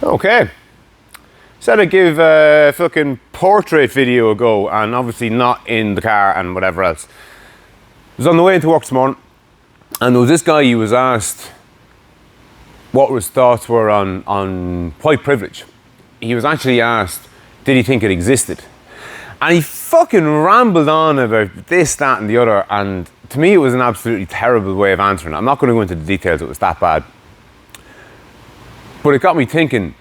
Okay. Said I'd give a fucking portrait video a go, and obviously not in the car and whatever else. I was on the way into work this morning, and there was this guy, he was asked what his thoughts were on white privilege. He was actually asked, did he think it existed? And he fucking rambled on about this, that, and the other, and to me it was an absolutely terrible way of answering it. I'm not going to go into the details, it was that bad. But it got me thinking,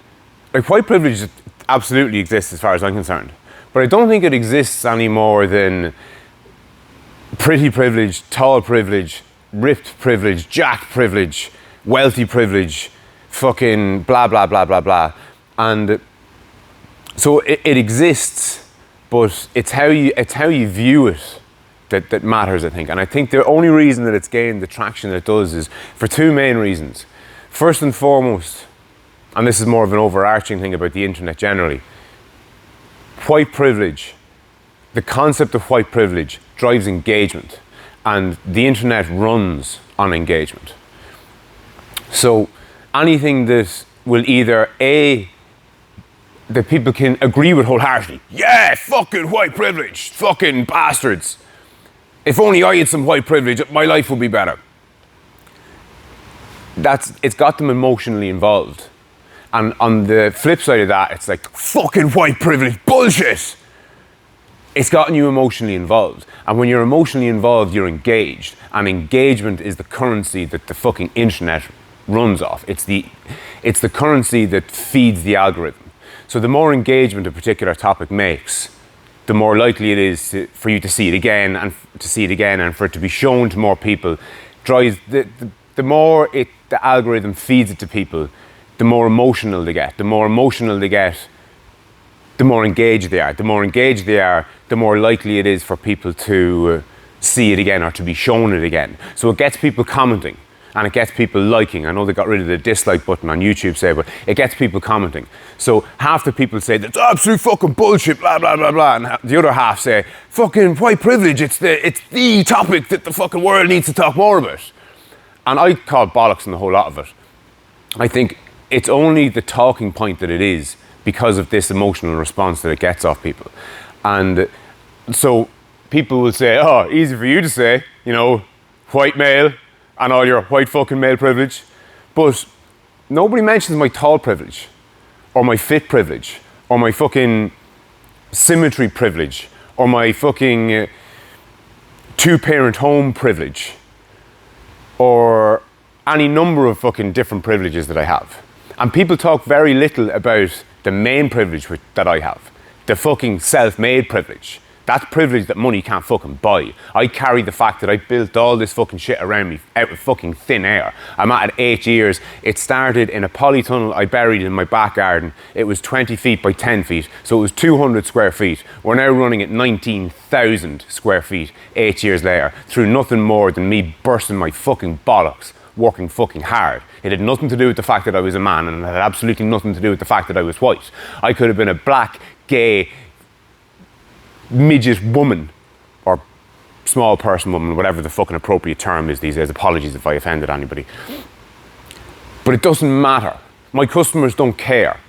like, white privilege absolutely exists as far as I'm concerned. But I don't think it exists any more than pretty privilege, tall privilege, ripped privilege, jacked privilege, wealthy privilege, fucking blah, blah, blah, blah, blah. And so it exists, but it's how you view it that matters, I think. And I think the only reason that it's gained the traction that it does is for two main reasons. First and foremost, and this is more of an overarching thing about the internet generally, white privilege, the concept of white privilege drives engagement, and the internet runs on engagement. So anything that will either that people can agree with wholeheartedly, yeah, fucking white privilege, fucking bastards. If only I had some white privilege, my life would be better. It's got them emotionally involved. And on the flip side of that, it's like, fucking white privilege, bullshit. It's gotten you emotionally involved. And when you're emotionally involved, you're engaged. And engagement is the currency that the fucking internet runs off. It's the currency that feeds the algorithm. So the more engagement a particular topic makes, the more likely it is for you to see it again and for it to be shown to more people. Drives the more the algorithm feeds it to people, the more emotional they get. The more emotional they get, the more engaged they are. The more engaged they are, the more likely it is for people to see it again or to be shown it again. So it gets people commenting and it gets people liking. I know they got rid of the dislike button on YouTube, say, but it gets people commenting. So half the people say that's absolute fucking bullshit, blah, blah, blah, blah. And the other half say, fucking white privilege, it's the topic that the fucking world needs to talk more about. And I call bollocks on the whole lot of it. I think it's only the talking point that it is because of this emotional response that it gets off people. And so people will say, oh, easy for you to say, you know, white male and all your white fucking male privilege. But nobody mentions my tall privilege or my fit privilege or my fucking symmetry privilege or my fucking two-parent home privilege or any number of fucking different privileges that I have. And people talk very little about the main privilege that I have. The fucking self-made privilege. That's privilege that money can't fucking buy. I carry the fact that I built all this fucking shit around me out of fucking thin air. I'm at 8 years. It started in a polytunnel I buried in my back garden. It was 20 feet by 10 feet, so it was 200 square feet. We're now running at 19,000 square feet 8 years later, through nothing more than me bursting my fucking bollocks, working fucking hard. It had nothing to do with the fact that I was a man, and it had absolutely nothing to do with the fact that I was white. I could have been a black, gay, midget woman, or small person woman, whatever the fucking appropriate term is these days. Apologies if I offended anybody. But it doesn't matter. My customers don't care.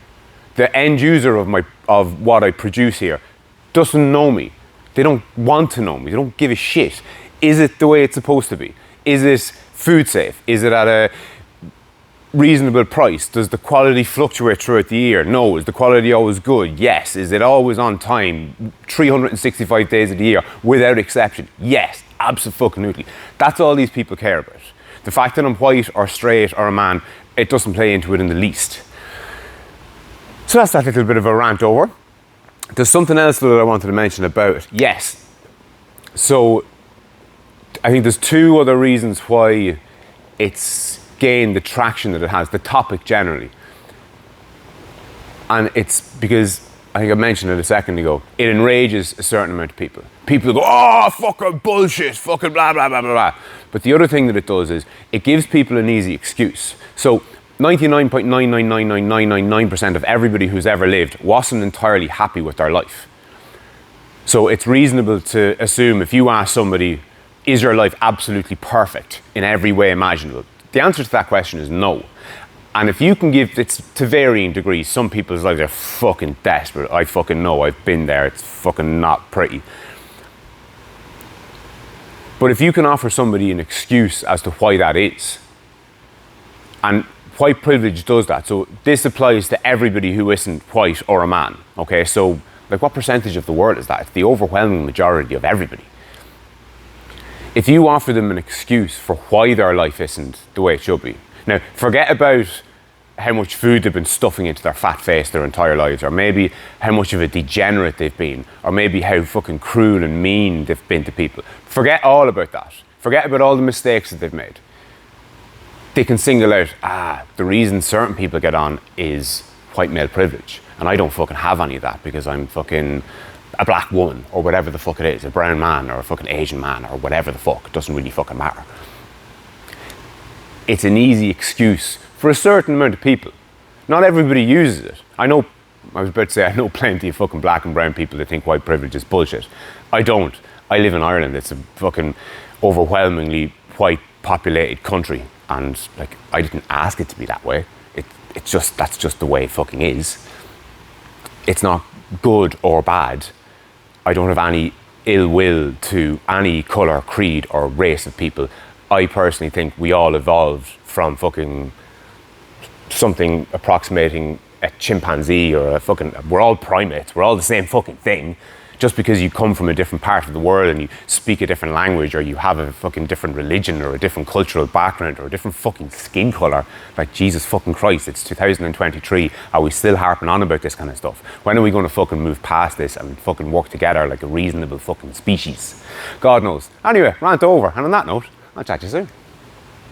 The end user of what I produce here doesn't know me. They don't want to know me. They don't give a shit. Is it the way it's supposed to be? Is it food safe? Is it at a reasonable price? Does the quality fluctuate throughout the year? No. Is the quality always good? Yes. Is it always on time 365 days of the year without exception? Yes, absolutely. That's all these people care about. The fact that I'm white or straight or a man, it doesn't play into it in the least. So that's that little bit of a rant over. There's something else that I wanted to mention about it. Yes. So I think there's two other reasons why it's gained the traction that it has, the topic generally. And it's because, I think I mentioned it a second ago, it enrages a certain amount of people. People go, oh, fucking bullshit, fucking blah, blah, blah, blah, blah. But the other thing that it does is it gives people an easy excuse. So 99.9999999% of everybody who's ever lived wasn't entirely happy with their life. So it's reasonable to assume if you ask somebody, is your life absolutely perfect in every way imaginable? The answer to that question is no. And if you can give, it's to varying degrees. Some people's lives are fucking desperate. I fucking know, I've been there. It's fucking not pretty. But if you can offer somebody an excuse as to why that is, and white privilege does that. So this applies to everybody who isn't white or a man. Okay, so like what percentage of the world is that? It's the overwhelming majority of everybody. If you offer them an excuse for why their life isn't the way it should be. Now, forget about how much food they've been stuffing into their fat face their entire lives, or maybe how much of a degenerate they've been, or maybe how fucking cruel and mean they've been to people. Forget all about that. Forget about all the mistakes that they've made. They can single out, the reason certain people get on is white male privilege. And I don't fucking have any of that because I'm fucking a black woman, or whatever the fuck it is, a brown man, or a fucking Asian man, or whatever the fuck. It doesn't really fucking matter. It's an easy excuse for a certain amount of people. Not everybody uses it. I know plenty of fucking black and brown people that think white privilege is bullshit. I don't. I live in Ireland. It's a fucking overwhelmingly white populated country. And like, I didn't ask it to be that way. That's just the way it fucking is. It's not good or bad. I don't have any ill will to any colour, creed or race of people. I personally think we all evolved from fucking something approximating a chimpanzee or a fucking, we're all primates, we're all the same fucking thing. Just because you come from a different part of the world and you speak a different language, or you have a fucking different religion or a different cultural background or a different fucking skin colour, like Jesus fucking Christ, it's 2023, are we still harping on about this kind of stuff? When are we going to fucking move past this and fucking work together like a reasonable fucking species? God knows. Anyway, rant over, and on that note, I'll chat to you soon.